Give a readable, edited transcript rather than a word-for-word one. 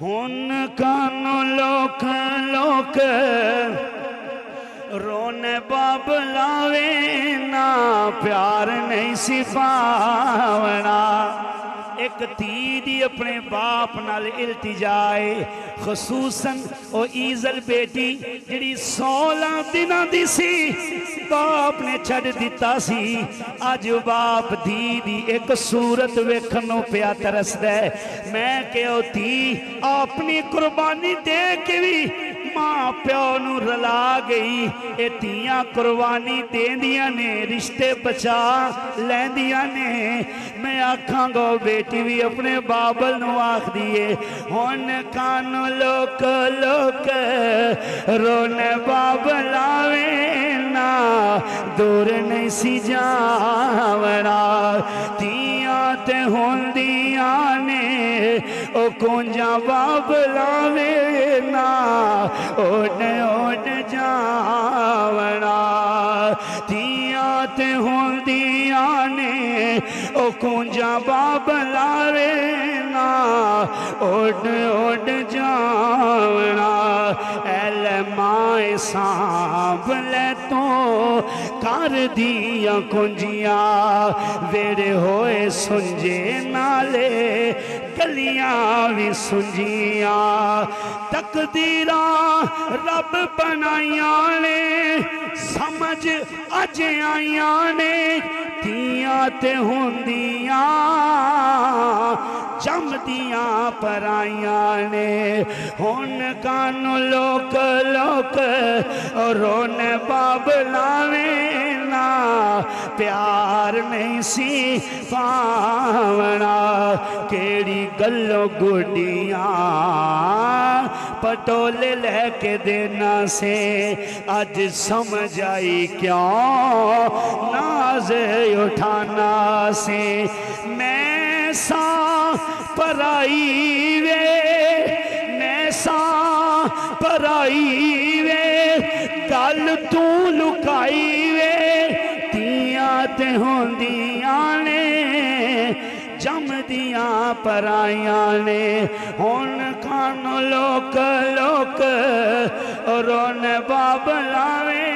हुन कानू लोक लोक रोने बाबलावे ना प्यार नहीं सिफावना। एक धी दी अपने बाप नाल इल्तिजाए खसूसन ओ ईजल बेटी जिहड़ी 16 दिनां दी सी बाप ने छड़ दिता सी। अज बाप धी दी एक सूरत वेखण नूं पिया तरसदा है। मैं कहो धी अपनी कुर्बानी दे के भी मां प्यो नूं रला गई। ये धीआं कुर्बानी देंदियां ने रिश्ते बचा लैंदियां ने। मैं आखांगा बेटी भी अपने बाबल नूं आखदी है हुण कानू लोक लोक रोने बाबल आवे ना दूर नहीं सी जावना। धीआं ते हुंदियां ने ओ कुंजा बाबल आवे ना ओड ओड जावना। धीआं ते हुंदियां ने ओ कुंजा बाबल आवे ना ओड ओड जावना। एल माए सांभ ले तो कर दिया कुंजियां वेड़े होए सुंजे नाले गलियां भी सुंजियां। तकदीरा रब बनाइया ने समझ अज आइया ने। धीआं ते हुंदियां जमदियां पराइया ने। हुण कानू लोक लोक रोने बाबलावे ना प्यार नहीं सी पावना। केड़ी गल्लों गुडियां पटोले लेके देना से अज समझ आई क्यों नाज उठाना से। मैं सा पराई वे मैं सा पराई वे गल तू लुकाई वे। धीआं ते हुंदियां ने जमदियां पराइया ने। हुण कानू लोक लोक रोने बाबलावे